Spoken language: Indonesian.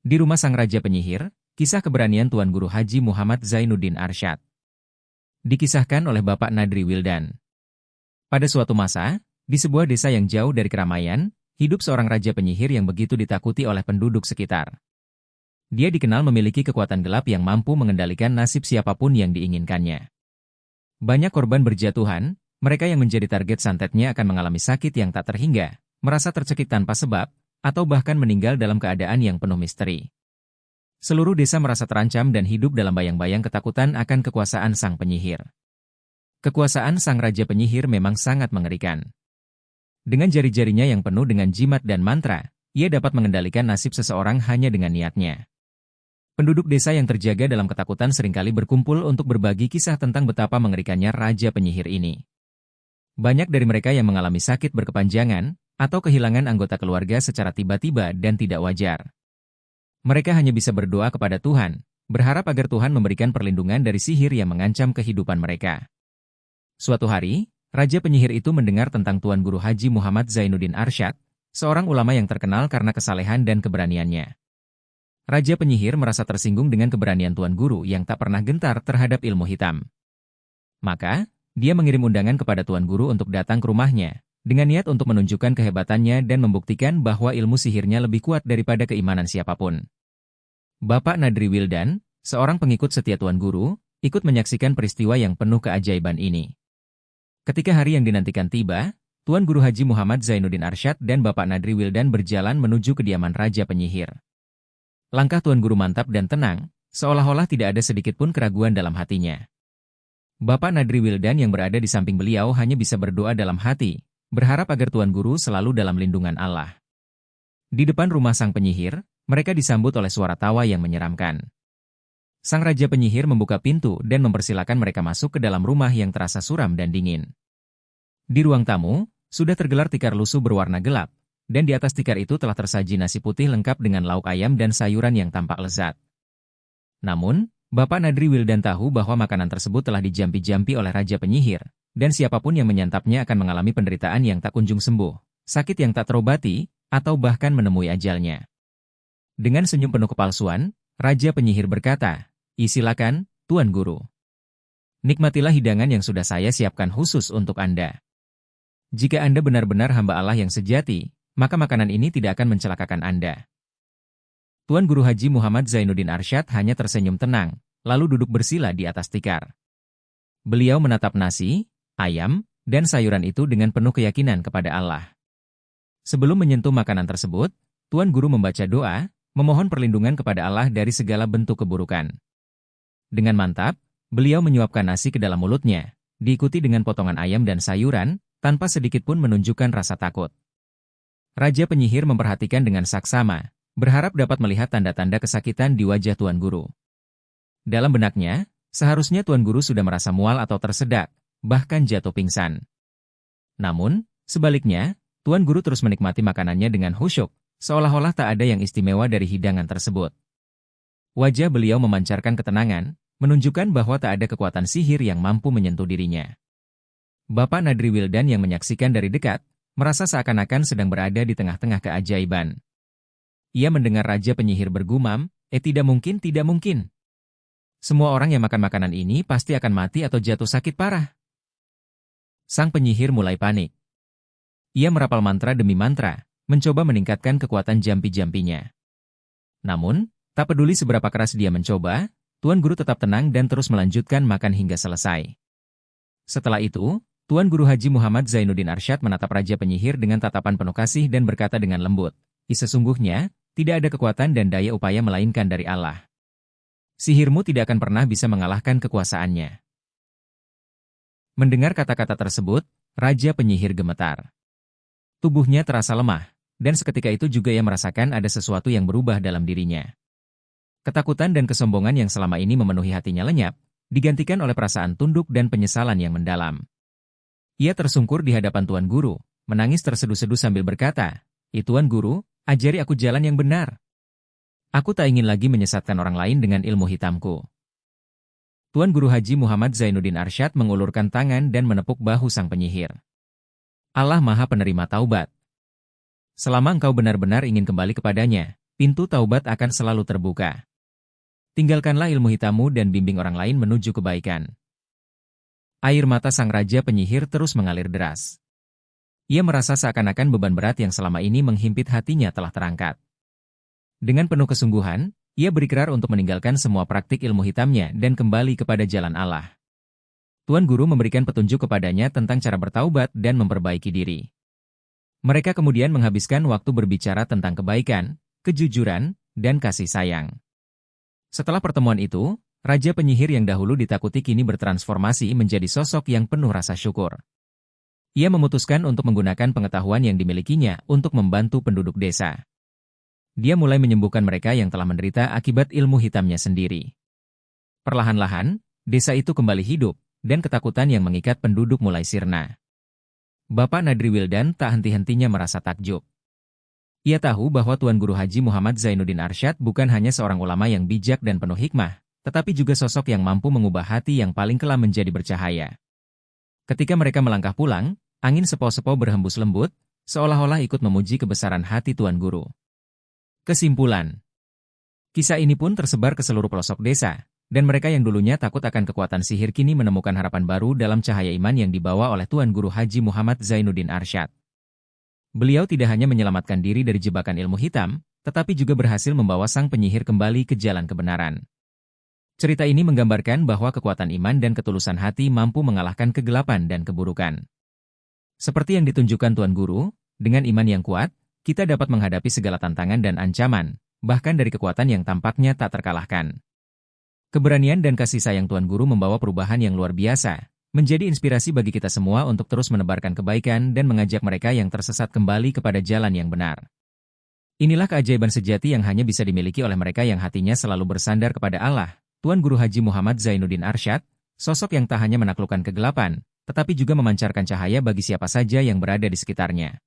Di rumah sang Raja Penyihir, kisah keberanian Tuan Guru Haji Muhammad Zainuddin Arsyad. Dikisahkan oleh Bapak Nadri Wildan. Pada suatu masa, di sebuah desa yang jauh dari keramaian, hidup seorang Raja Penyihir yang begitu ditakuti oleh penduduk sekitar. Dia dikenal memiliki kekuatan gelap yang mampu mengendalikan nasib siapapun yang diinginkannya. Banyak korban berjatuhan, mereka yang menjadi target santetnya akan mengalami sakit yang tak terhingga, merasa tercekik tanpa sebab, atau bahkan meninggal dalam keadaan yang penuh misteri. Seluruh desa merasa terancam dan hidup dalam bayang-bayang ketakutan akan kekuasaan sang penyihir. Kekuasaan sang Raja Penyihir memang sangat mengerikan. Dengan jari-jarinya yang penuh dengan jimat dan mantra, ia dapat mengendalikan nasib seseorang hanya dengan niatnya. Penduduk desa yang terjaga dalam ketakutan seringkali berkumpul untuk berbagi kisah tentang betapa mengerikannya Raja Penyihir ini. Banyak dari mereka yang mengalami sakit berkepanjangan, atau kehilangan anggota keluarga secara tiba-tiba dan tidak wajar. Mereka hanya bisa berdoa kepada Tuhan, berharap agar Tuhan memberikan perlindungan dari sihir yang mengancam kehidupan mereka. Suatu hari, Raja Penyihir itu mendengar tentang Tuan Guru Haji Muhammad Zainuddin Arsyad, seorang ulama yang terkenal karena kesalehan dan keberaniannya. Raja Penyihir merasa tersinggung dengan keberanian Tuan Guru yang tak pernah gentar terhadap ilmu hitam. Maka, dia mengirim undangan kepada Tuan Guru untuk datang ke rumahnya, dengan niat untuk menunjukkan kehebatannya dan membuktikan bahwa ilmu sihirnya lebih kuat daripada keimanan siapapun. Bapak Nadri Wildan, seorang pengikut setia Tuan Guru, ikut menyaksikan peristiwa yang penuh keajaiban ini. Ketika hari yang dinantikan tiba, Tuan Guru Haji Muhammad Zainuddin Arsyad dan Bapak Nadri Wildan berjalan menuju kediaman Raja Penyihir. Langkah Tuan Guru mantap dan tenang, seolah-olah tidak ada sedikit pun keraguan dalam hatinya. Bapak Nadri Wildan yang berada di samping beliau hanya bisa berdoa dalam hati, berharap agar Tuan Guru selalu dalam lindungan Allah. Di depan rumah sang penyihir, mereka disambut oleh suara tawa yang menyeramkan. Sang Raja Penyihir membuka pintu dan mempersilakan mereka masuk ke dalam rumah yang terasa suram dan dingin. Di ruang tamu, sudah tergelar tikar lusuh berwarna gelap, dan di atas tikar itu telah tersaji nasi putih lengkap dengan lauk ayam dan sayuran yang tampak lezat. Namun, Bapak Nadri Wildan tahu bahwa makanan tersebut telah dijampi-jampi oleh Raja Penyihir, dan siapapun yang menyantapnya akan mengalami penderitaan yang tak kunjung sembuh, sakit yang tak terobati, atau bahkan menemui ajalnya. Dengan senyum penuh kepalsuan, Raja Penyihir berkata, "Silakan, Tuan Guru. Nikmatilah hidangan yang sudah saya siapkan khusus untuk Anda. Jika Anda benar-benar hamba Allah yang sejati, maka makanan ini tidak akan mencelakakan Anda." Tuan Guru Haji Muhammad Zainuddin Arsyad hanya tersenyum tenang, lalu duduk bersila di atas tikar. Beliau menatap nasi, ayam, dan sayuran itu dengan penuh keyakinan kepada Allah. Sebelum menyentuh makanan tersebut, Tuan Guru membaca doa, memohon perlindungan kepada Allah dari segala bentuk keburukan. Dengan mantap, beliau menyuapkan nasi ke dalam mulutnya, diikuti dengan potongan ayam dan sayuran, tanpa sedikit pun menunjukkan rasa takut. Raja Penyihir memperhatikan dengan saksama, berharap dapat melihat tanda-tanda kesakitan di wajah Tuan Guru. Dalam benaknya, seharusnya Tuan Guru sudah merasa mual atau tersedak, bahkan jatuh pingsan. Namun, sebaliknya, Tuan Guru terus menikmati makanannya dengan khusyuk, seolah-olah tak ada yang istimewa dari hidangan tersebut. Wajah beliau memancarkan ketenangan, menunjukkan bahwa tak ada kekuatan sihir yang mampu menyentuh dirinya. Bapak Nadri Wildan yang menyaksikan dari dekat, merasa seakan-akan sedang berada di tengah-tengah keajaiban. Ia mendengar Raja Penyihir bergumam, tidak mungkin, tidak mungkin. Semua orang yang makan makanan ini pasti akan mati atau jatuh sakit parah." Sang penyihir mulai panik. Ia merapal mantra demi mantra, mencoba meningkatkan kekuatan jampi-jampinya. Namun, tak peduli seberapa keras dia mencoba, Tuan Guru tetap tenang dan terus melanjutkan makan hingga selesai. Setelah itu, Tuan Guru Haji Muhammad Zainuddin Arsyad menatap Raja Penyihir dengan tatapan penuh kasih dan berkata dengan lembut, "Sesungguhnya, tidak ada kekuatan dan daya upaya melainkan dari Allah. Sihirmu tidak akan pernah bisa mengalahkan kekuasaannya." Mendengar kata-kata tersebut, Raja Penyihir gemetar. Tubuhnya terasa lemah, dan seketika itu juga ia merasakan ada sesuatu yang berubah dalam dirinya. Ketakutan dan kesombongan yang selama ini memenuhi hatinya lenyap, digantikan oleh perasaan tunduk dan penyesalan yang mendalam. Ia tersungkur di hadapan Tuan Guru, menangis terseduh-seduh sambil berkata, Tuan Guru, ajari aku jalan yang benar. Aku tak ingin lagi menyesatkan orang lain dengan ilmu hitamku." Tuan Guru Haji Muhammad Zainuddin Arsyad mengulurkan tangan dan menepuk bahu sang penyihir. "Allah Maha Penerima Taubat. Selama engkau benar-benar ingin kembali kepadanya, pintu taubat akan selalu terbuka. Tinggalkanlah ilmu hitammu dan bimbing orang lain menuju kebaikan. Air mata sang raja penyihir terus mengalir deras. Ia merasa seakan-akan beban berat yang selama ini menghimpit hatinya telah terangkat. Dengan penuh kesungguhan, ia berikrar untuk meninggalkan semua praktik ilmu hitamnya dan kembali kepada jalan Allah. Tuan Guru memberikan petunjuk kepadanya tentang cara bertaubat dan memperbaiki diri. Mereka kemudian menghabiskan waktu berbicara tentang kebaikan, kejujuran, dan kasih sayang. Setelah pertemuan itu, Raja Penyihir yang dahulu ditakuti kini bertransformasi menjadi sosok yang penuh rasa syukur. Ia memutuskan untuk menggunakan pengetahuan yang dimilikinya untuk membantu penduduk desa. Dia mulai menyembuhkan mereka yang telah menderita akibat ilmu hitamnya sendiri. Perlahan-lahan, desa itu kembali hidup, dan ketakutan yang mengikat penduduk mulai sirna. Bapak Nadri Wildan tak henti-hentinya merasa takjub. Ia tahu bahwa Tuan Guru Haji Muhammad Zainuddin Arsyad bukan hanya seorang ulama yang bijak dan penuh hikmah, tetapi juga sosok yang mampu mengubah hati yang paling kelam menjadi bercahaya. Ketika mereka melangkah pulang, angin sepo-sepo berhembus lembut, seolah-olah ikut memuji kebesaran hati Tuan Guru. Kesimpulan. Kisah ini pun tersebar ke seluruh pelosok desa, dan mereka yang dulunya takut akan kekuatan sihir kini menemukan harapan baru dalam cahaya iman yang dibawa oleh Tuan Guru Haji Muhammad Zainuddin Arsyad. Beliau tidak hanya menyelamatkan diri dari jebakan ilmu hitam, tetapi juga berhasil membawa sang penyihir kembali ke jalan kebenaran. Cerita ini menggambarkan bahwa kekuatan iman dan ketulusan hati mampu mengalahkan kegelapan dan keburukan. Seperti yang ditunjukkan Tuan Guru, dengan iman yang kuat, kita dapat menghadapi segala tantangan dan ancaman, bahkan dari kekuatan yang tampaknya tak terkalahkan. Keberanian dan kasih sayang Tuan Guru membawa perubahan yang luar biasa, menjadi inspirasi bagi kita semua untuk terus menebarkan kebaikan dan mengajak mereka yang tersesat kembali kepada jalan yang benar. Inilah keajaiban sejati yang hanya bisa dimiliki oleh mereka yang hatinya selalu bersandar kepada Allah, Tuan Guru Haji Muhammad Zainuddin Arsyad, sosok yang tak hanya menaklukkan kegelapan, tetapi juga memancarkan cahaya bagi siapa saja yang berada di sekitarnya.